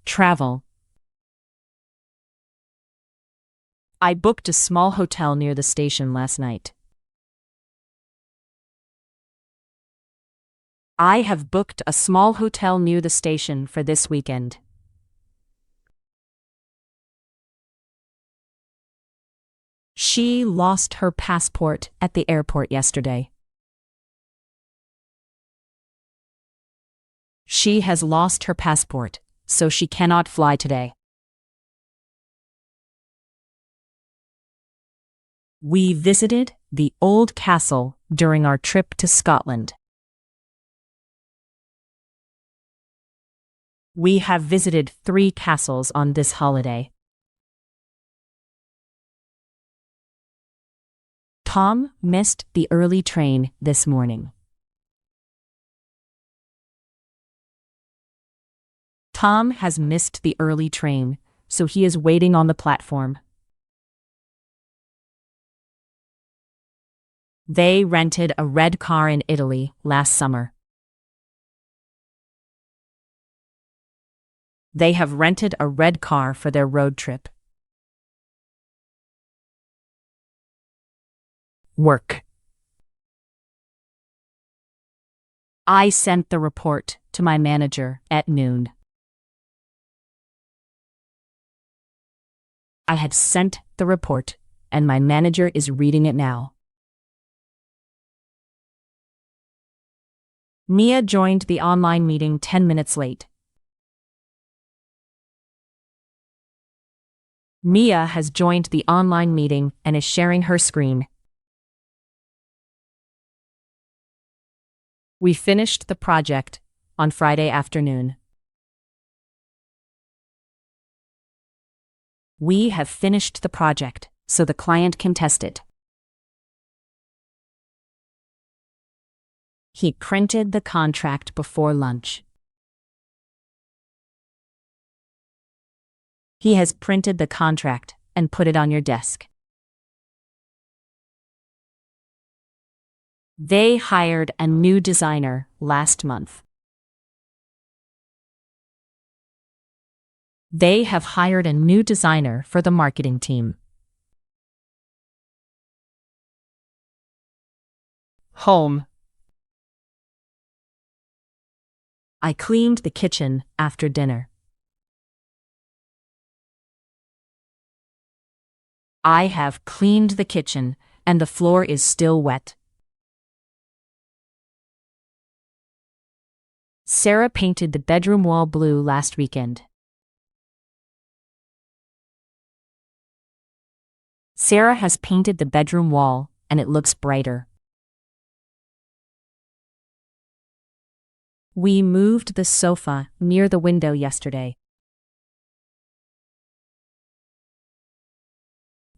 Travel. I booked a small hotel near the station last night. I have booked a small hotel near the station for this weekend. She lost her passport at the airport yesterday. She has lost her passport, so she cannot fly today. We visited the old castle during our trip to Scotland. We have visited 3 castles on this holiday. Tom missed the early train this morning. Tom has missed the early train, so he is waiting on the platform. They rented a red car in Italy last summer. They have rented a red car for their road trip. Work. I sent the report to my manager at noon. I have sent the report, and my manager is reading it now. Mia joined the online meeting 10 minutes late. Mia has joined the online meeting and is sharing her screen. We finished the project on Friday afternoon. We have finished the project, so the client can test it. He printed the contract before lunch. He has printed the contract and put it on your desk. They hired a new designer last month. They have hired a new designer for the marketing team. Home. I cleaned the kitchen after dinner. I have cleaned the kitchen, and the floor is still wet. Sarah painted the bedroom wall blue last weekend. Sarah has painted the bedroom wall, and it looks brighter. We moved the sofa near the window yesterday.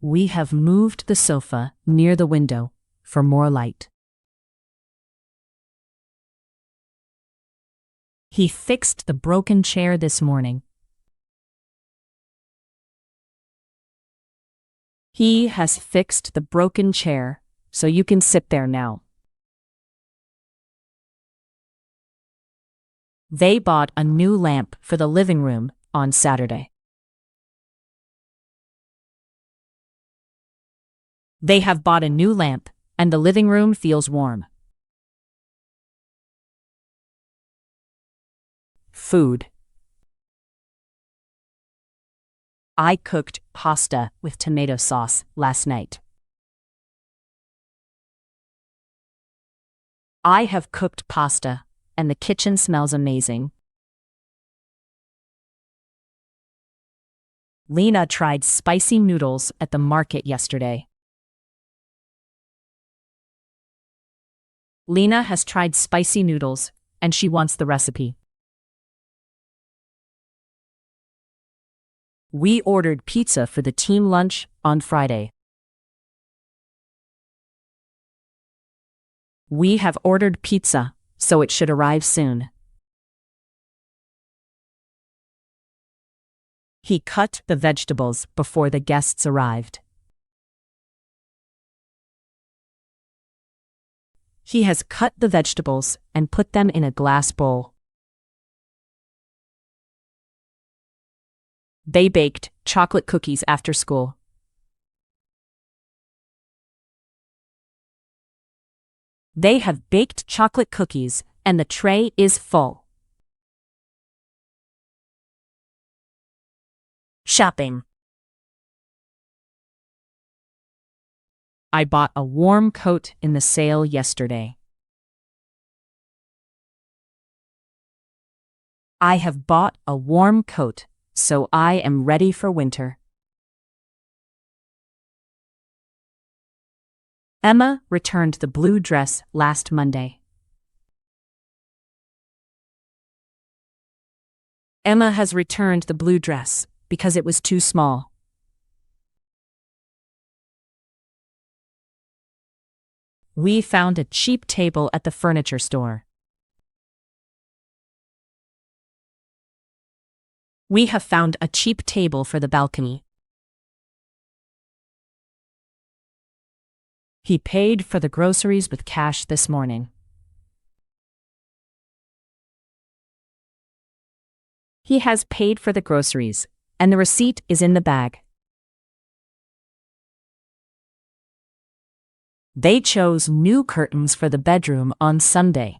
We have moved the sofa near the window for more light. He fixed the broken chair this morning. He has fixed the broken chair, so you can sit there now. They bought a new lamp for the living room on Saturday. They have bought a new lamp, and the living room feels warm. Food. I cooked pasta with tomato sauce last night. I have cooked pasta, and the kitchen smells amazing. Lena tried spicy noodles at the market yesterday. Lena has tried spicy noodles, and she wants the recipe. We ordered pizza for the team lunch on Friday. We have ordered pizza, so it should arrive soon. He cut the vegetables before the guests arrived. He has cut the vegetables and put them in a glass bowl. They baked chocolate cookies after school. They have baked chocolate cookies, and the tray is full. Shopping. I bought a warm coat in the sale yesterday. I have bought a warm coat, so I am ready for winter. Emma returned the blue dress last Monday. Emma has returned the blue dress because it was too small. We found a cheap table at the furniture store. We have found a cheap table for the balcony. He paid for the groceries with cash this morning. He has paid for the groceries, and the receipt is in the bag. They chose new curtains for the bedroom on Sunday.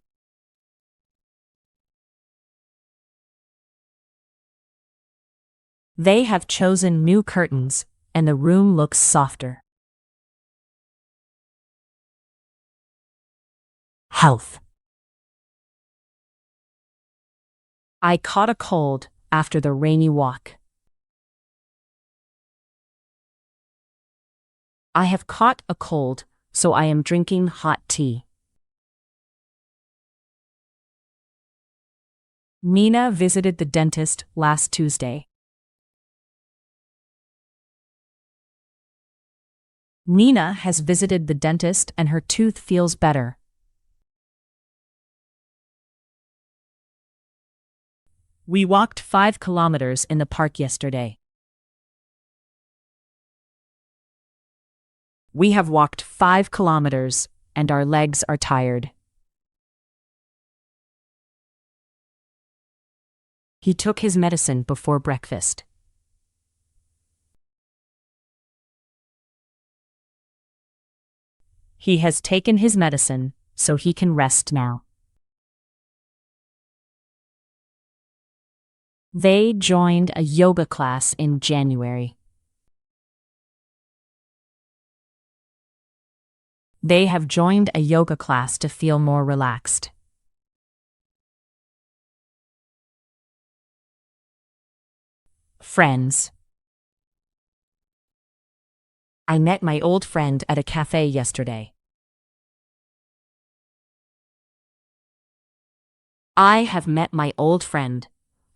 They have chosen new curtains, and the room looks softer. Health. I caught a cold after the rainy walk. I have caught a cold, so I am drinking hot tea. Nina visited the dentist last Tuesday. Nina has visited the dentist and her tooth feels better. We walked 5 kilometers in the park yesterday. We have walked 5 kilometers, and our legs are tired. He took his medicine before breakfast. He has taken his medicine, so he can rest now. They joined a yoga class in January. They have joined a yoga class to feel more relaxed. Friends. I met my old friend at a cafe yesterday. I have met my old friend,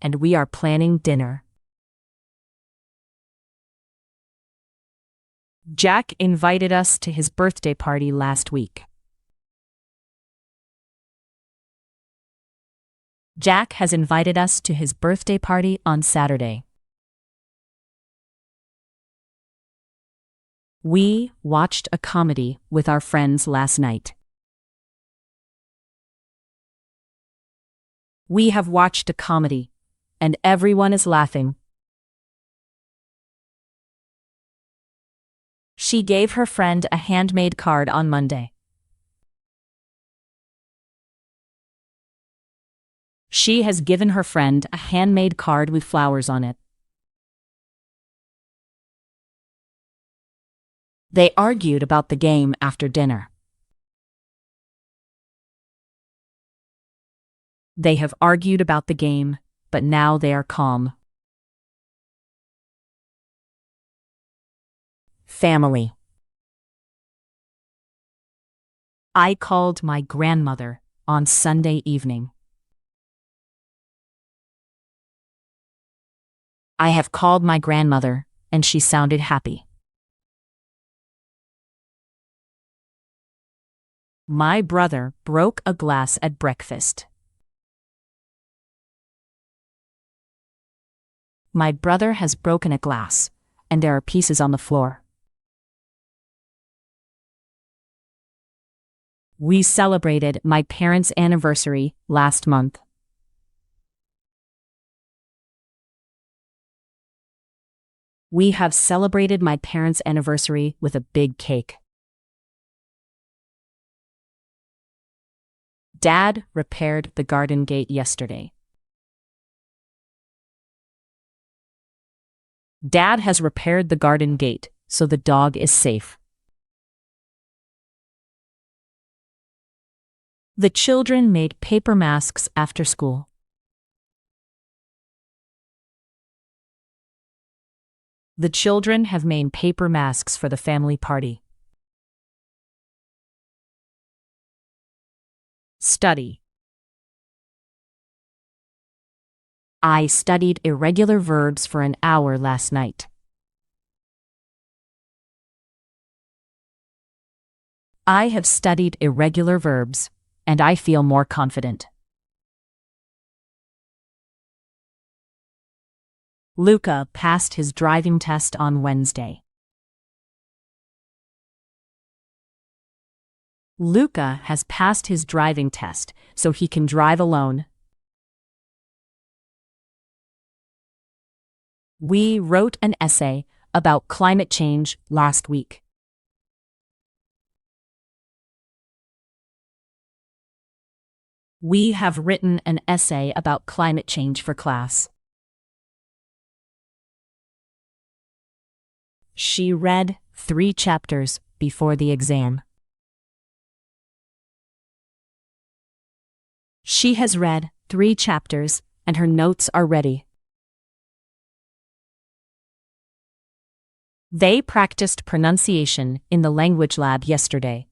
and we are planning dinner. Jack invited us to his birthday party last week. Jack has invited us to his birthday party on Saturday. We watched a comedy with our friends last night. We have watched a comedy, and everyone is laughing. She gave her friend a handmade card on Monday. She has given her friend a handmade card with flowers on it. They argued about the game after dinner. They have argued about the game, but now they are calm. Family. I called my grandmother on Sunday evening. I have called my grandmother, and she sounded happy. My brother broke a glass at breakfast. My brother has broken a glass, and there are pieces on the floor. We celebrated my parents' anniversary last month. We have celebrated my parents' anniversary with a big cake. Dad repaired the garden gate yesterday. Dad has repaired the garden gate, so the dog is safe. The children made paper masks after school. The children have made paper masks for the family party. Study. I studied irregular verbs for an hour last night. I have studied irregular verbs, and I feel more confident. Luca passed his driving test on Wednesday. Luca has passed his driving test, so he can drive alone. We wrote an essay about climate change last week. We have written an essay about climate change for class. She read 3 chapters before the exam. She has read 3 chapters, and her notes are ready. They practiced pronunciation in the language lab yesterday.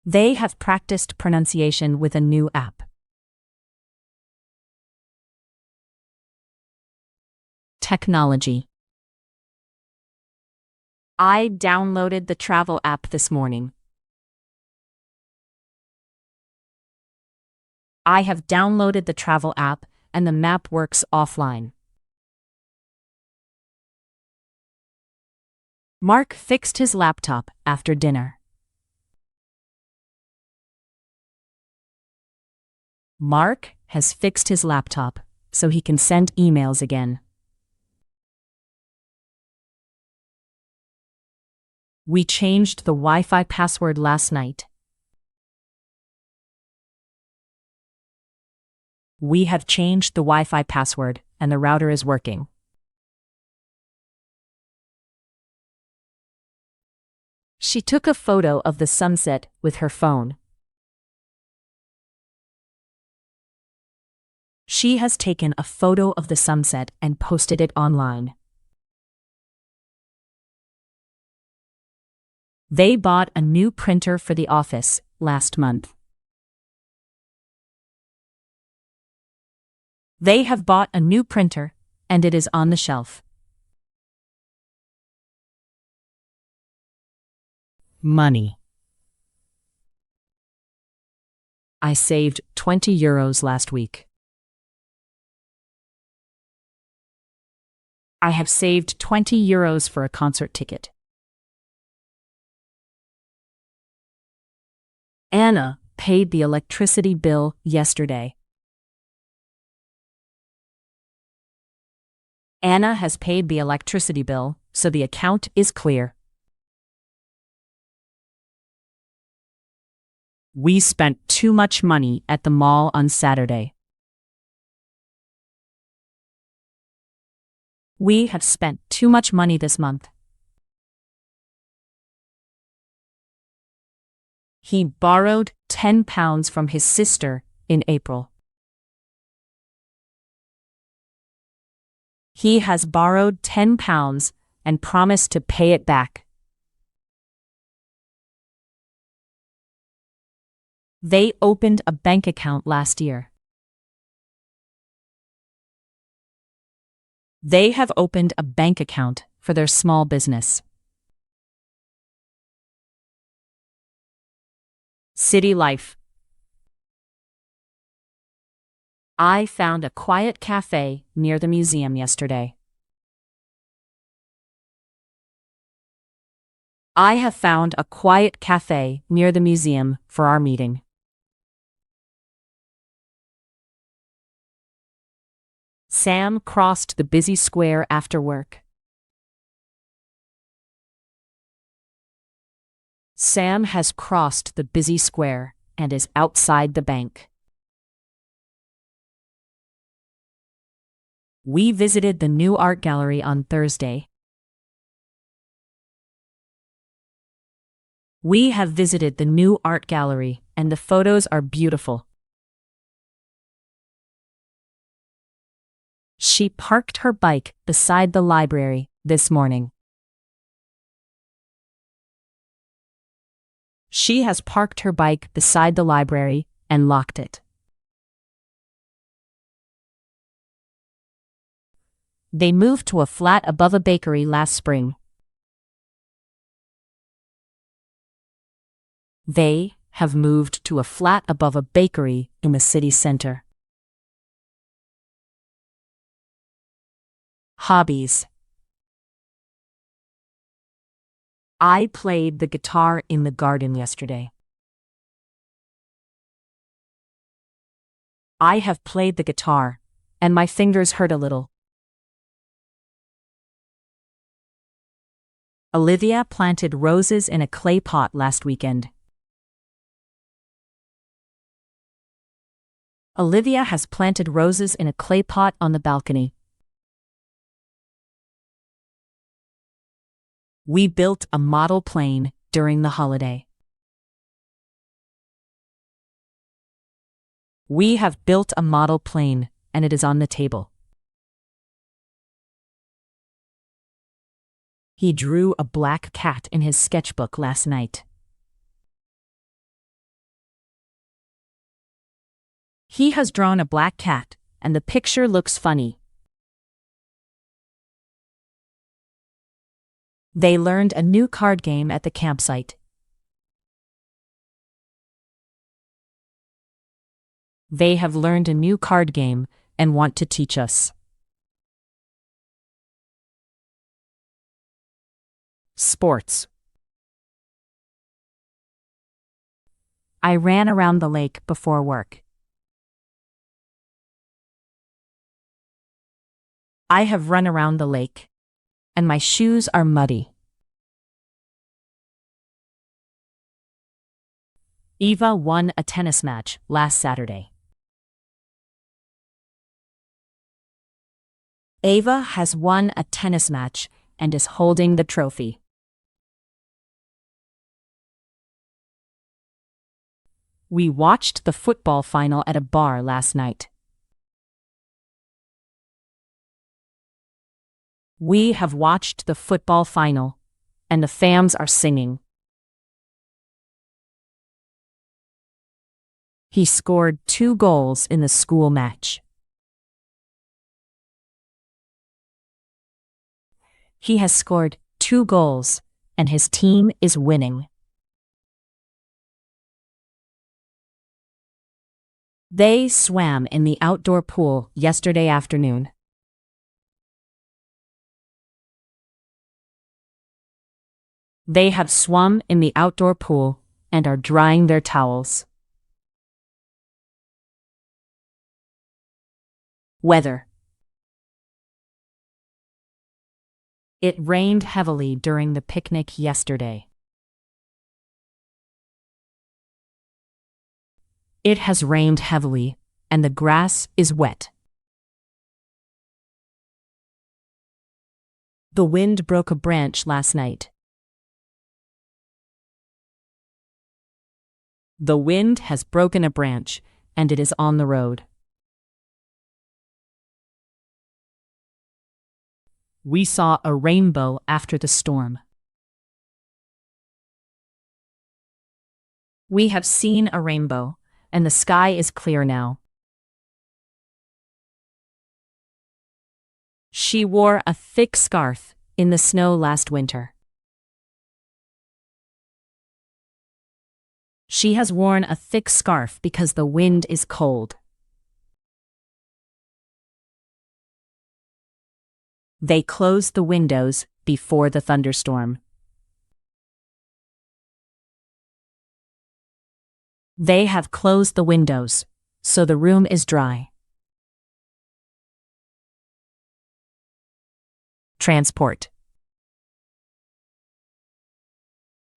They have practiced pronunciation with a new app. Technology. I downloaded the travel app this morning. I have downloaded the travel app, and the map works offline. Mark fixed his laptop after dinner. Mark has fixed his laptop, so he can send emails again. We changed the Wi-Fi password last night. We have changed the Wi-Fi password, and the router is working. She took a photo of the sunset with her phone. She has taken a photo of the sunset and posted it online. They bought a new printer for the office last month. They have bought a new printer, and it is on the shelf. Money. I saved €20 last week. I have saved €20 for a concert ticket. Anna paid the electricity bill yesterday. Anna has paid the electricity bill, so the account is clear. We spent too much money at the mall on Saturday. We have spent too much money this month. He borrowed £10 from his sister in April. He has borrowed £10 and promised to pay it back. They opened a bank account last year. They have opened a bank account for their small business. City life. I found a quiet cafe near the museum yesterday. I have found a quiet cafe near the museum for our meeting. Sam crossed the busy square after work. Sam has crossed the busy square and is outside the bank. We visited the new art gallery on Thursday. We have visited the new art gallery, and the photos are beautiful. She parked her bike beside the library this morning. She has parked her bike beside the library and locked it. They moved to a flat above a bakery last spring. They have moved to a flat above a bakery in the city center. Hobbies. I played the guitar in the garden yesterday. I have played the guitar, and my fingers hurt a little. Olivia planted roses in a clay pot last weekend. Olivia has planted roses in a clay pot on the balcony. We built a model plane during the holiday. We have built a model plane, and it is on the table. He drew a black cat in his sketchbook last night. He has drawn a black cat, and the picture looks funny. They learned a new card game at the campsite. They have learned a new card game and want to teach us. Sports. I ran around the lake before work. I have run around the lake, and my shoes are muddy. Eva won a tennis match last Saturday. Eva has won a tennis match and is holding the trophy. We watched the football final at a bar last night. We have watched the football final, and the fans are singing. He scored 2 goals in the school match. He has scored 2 goals, and his team is winning. They swam in the outdoor pool yesterday afternoon. They have swum in the outdoor pool and are drying their towels. Weather. It rained heavily during the picnic yesterday. It has rained heavily, and the grass is wet. The wind broke a branch last night. The wind has broken a branch, and it is on the road. We saw a rainbow after the storm. We have seen a rainbow, and the sky is clear now. She wore a thick scarf in the snow last winter. She has worn a thick scarf because the wind is cold. They closed the windows before the thunderstorm. They have closed the windows, so the room is dry. Transport.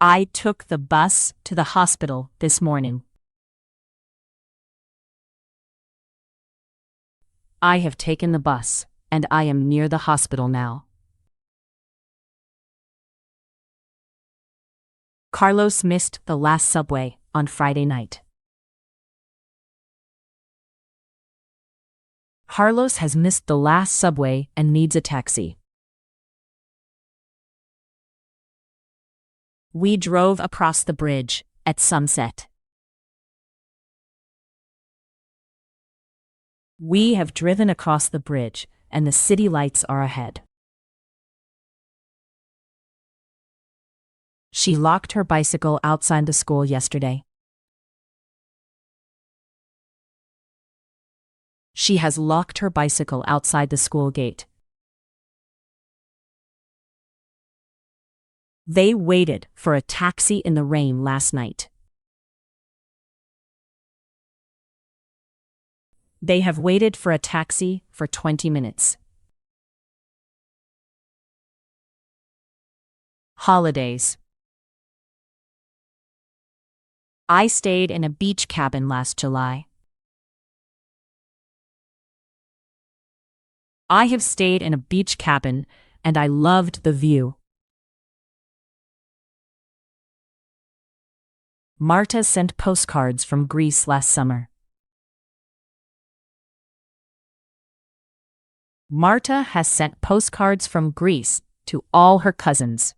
I took the bus to the hospital this morning. I have taken the bus, and I am near the hospital now. Carlos missed the last subway on Friday night. Carlos has missed the last subway and needs a taxi. We drove across the bridge at sunset. We have driven across the bridge, and the city lights are ahead. She locked her bicycle outside the school yesterday. She has locked her bicycle outside the school gate. They waited for a taxi in the rain last night. They have waited for a taxi for 20 minutes. Holidays. I stayed in a beach cabin last July. I have stayed in a beach cabin, and I loved the view. Marta sent postcards from Greece last summer. Marta has sent postcards from Greece to all her cousins.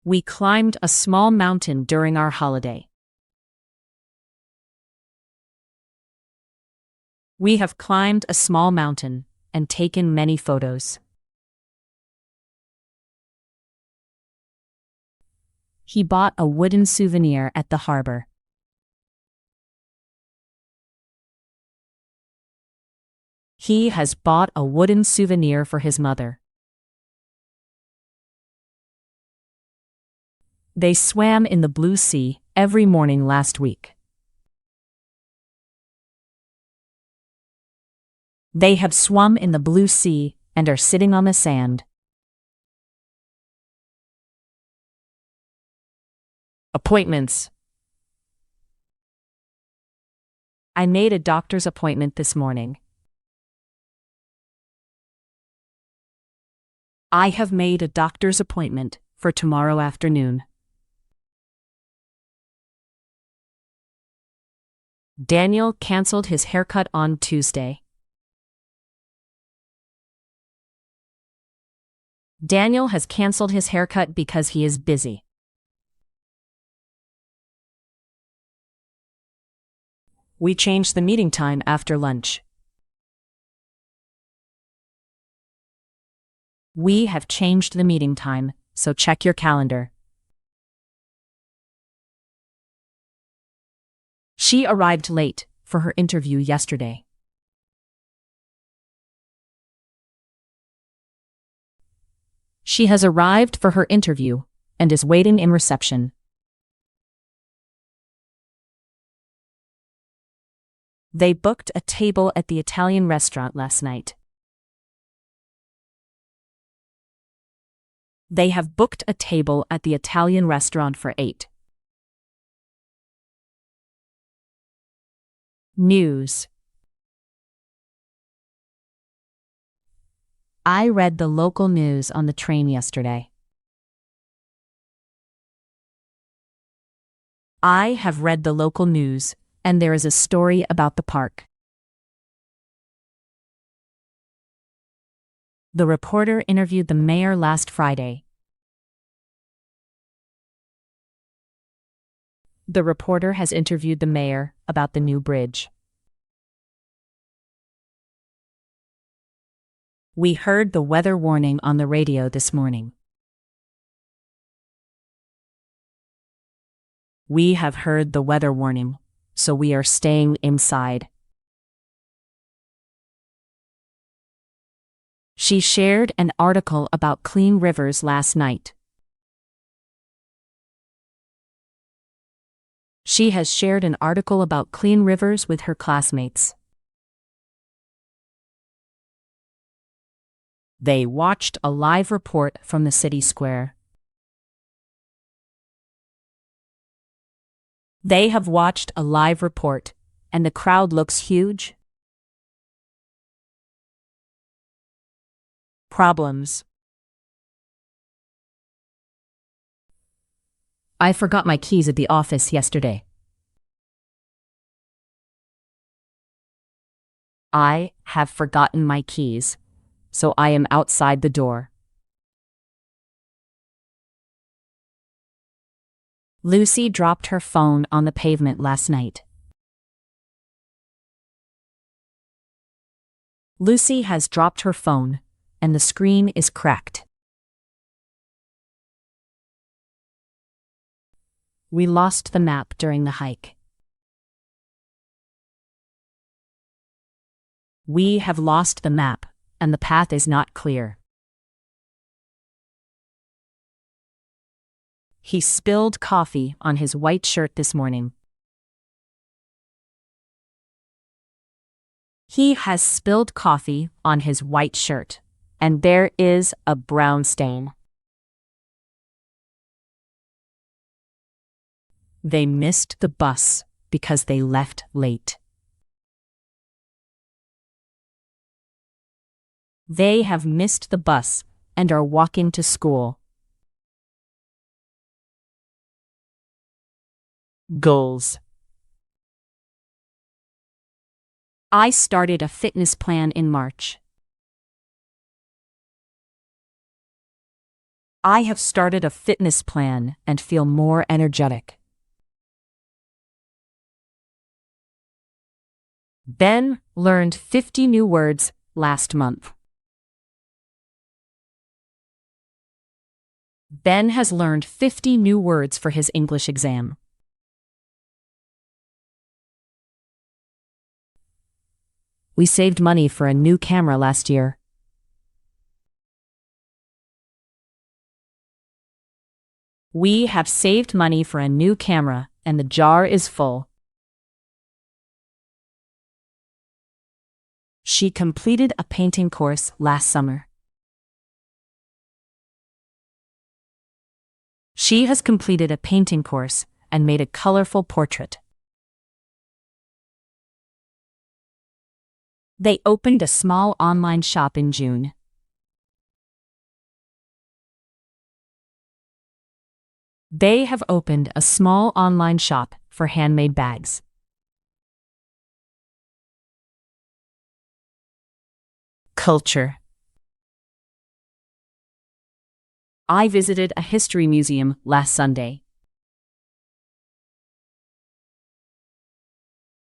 We climbed a small mountain during our holiday. We have climbed a small mountain and taken many photos. He bought a wooden souvenir at the harbor. He has bought a wooden souvenir for his mother. They swam in the blue sea every morning last week. They have swum in the blue sea and are sitting on the sand. Appointments. I made a doctor's appointment this morning. I have made a doctor's appointment for tomorrow afternoon. Daniel canceled his haircut on Tuesday. Daniel has canceled his haircut because he is busy. We changed the meeting time after lunch. We have changed the meeting time, so check your calendar. She arrived late for her interview yesterday. She has arrived for her interview and is waiting in reception. They booked a table at the Italian restaurant last night. They have booked a table at the Italian restaurant for 8. News. I read the local news on the train yesterday. I have read the local news, and there is a story about the park. The reporter interviewed the mayor last Friday. The reporter has interviewed the mayor about the new bridge. We heard the weather warning on the radio this morning. We have heard the weather warning, so we are staying inside. She shared an article about clean rivers last night. She has shared an article about clean rivers with her classmates. They watched a live report from the city square. They have watched a live report, and the crowd looks huge. Problems. I forgot my keys at the office yesterday. I have forgotten my keys, so I am outside the door. Lucy dropped her phone on the pavement last night. Lucy has dropped her phone, and the screen is cracked. We lost the map during the hike. We have lost the map, and the path is not clear. He spilled coffee on his white shirt this morning. He has spilled coffee on his white shirt, and there is a brown stain. They missed the bus because they left late. They have missed the bus and are walking to school. Goals. I started a fitness plan in March. I have started a fitness plan and feel more energetic. Ben learned 50 new words last month. Ben has learned 50 new words for his English exam. We saved money for a new camera last year. We have saved money for a new camera, and the jar is full. She completed a painting course last summer. She has completed a painting course and made a colorful portrait. They opened a small online shop in June. They have opened a small online shop for handmade bags. Culture. I visited a history museum last Sunday.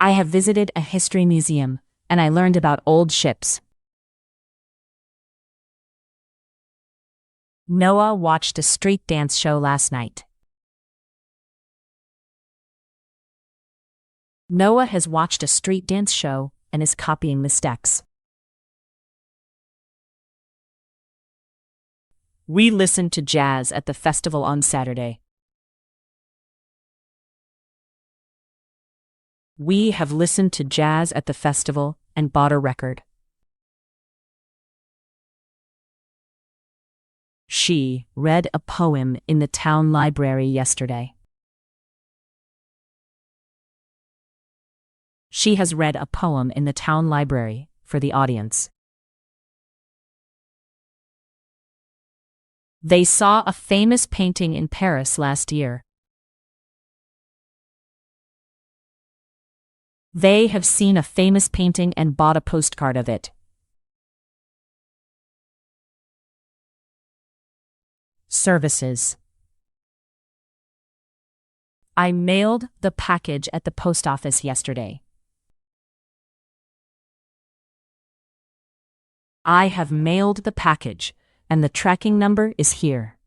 I have visited a history museum, and I learned about old ships. Noah watched a street dance show last night. Noah has watched a street dance show and is copying the steps. We listened to jazz at the festival on Saturday. We have listened to jazz at the festival and bought a record. She read a poem in the town library yesterday. She has read a poem in the town library for the audience. They saw a famous painting in Paris last year. They have seen a famous painting and bought a postcard of it. Services. I mailed the package at the post office yesterday. I have mailed the package, and the tracking number is here.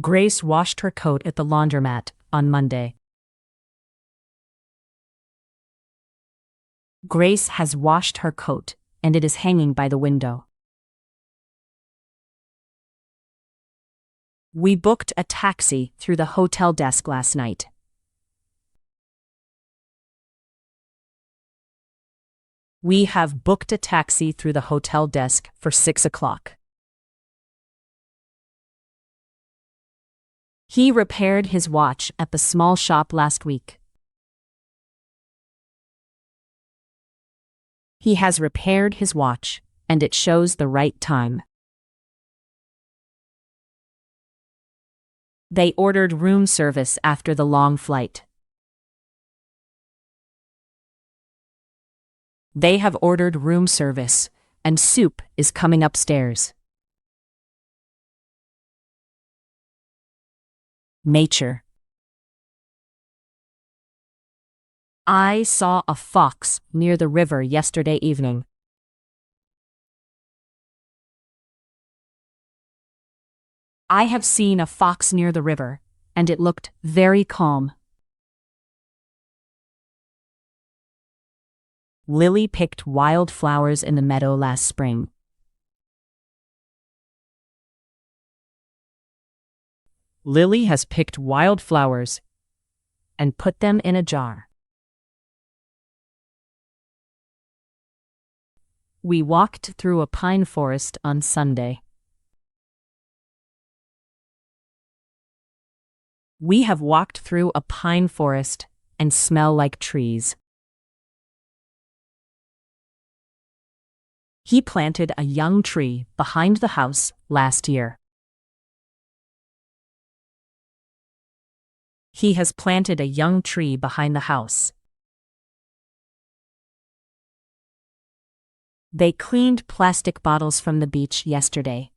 Grace washed her coat at the laundromat on Monday. Grace has washed her coat, and it is hanging by the window. We booked a taxi through the hotel desk last night. We have booked a taxi through the hotel desk for 6 o'clock. He repaired his watch at the small shop last week. He has repaired his watch, and it shows the right time. They ordered room service after the long flight. They have ordered room service, and soup is coming upstairs. Nature. I saw a fox near the river yesterday evening. I have seen a fox near the river, and it looked very calm. Lily picked wildflowers in the meadow last spring. Lily has picked wildflowers and put them in a jar. We walked through a pine forest on Sunday. We have walked through a pine forest and smell like trees. He planted a young tree behind the house last year. He has planted a young tree behind the house. They cleaned plastic bottles from the beach yesterday.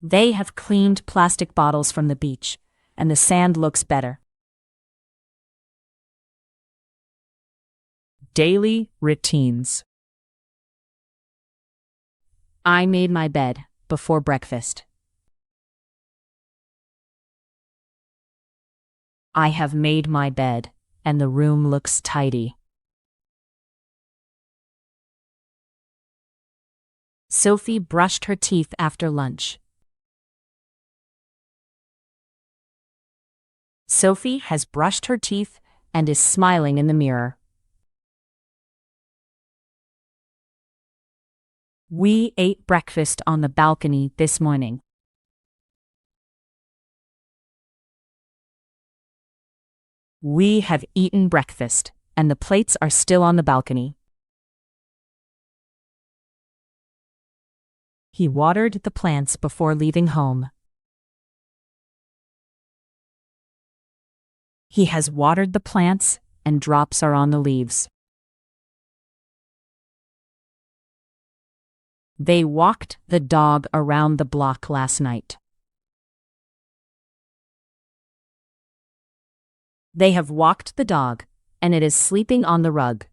They have cleaned plastic bottles from the beach, and the sand looks better. Daily routines. I made my bed before breakfast. I have made my bed, and the room looks tidy. Sophie brushed her teeth after lunch. Sophie has brushed her teeth and is smiling in the mirror. We ate breakfast on the balcony this morning. We have eaten breakfast, and the plates are still on the balcony. He watered the plants before leaving home. He has watered the plants, and drops are on the leaves. They walked the dog around the block last night. They have walked the dog, and it is sleeping on the rug.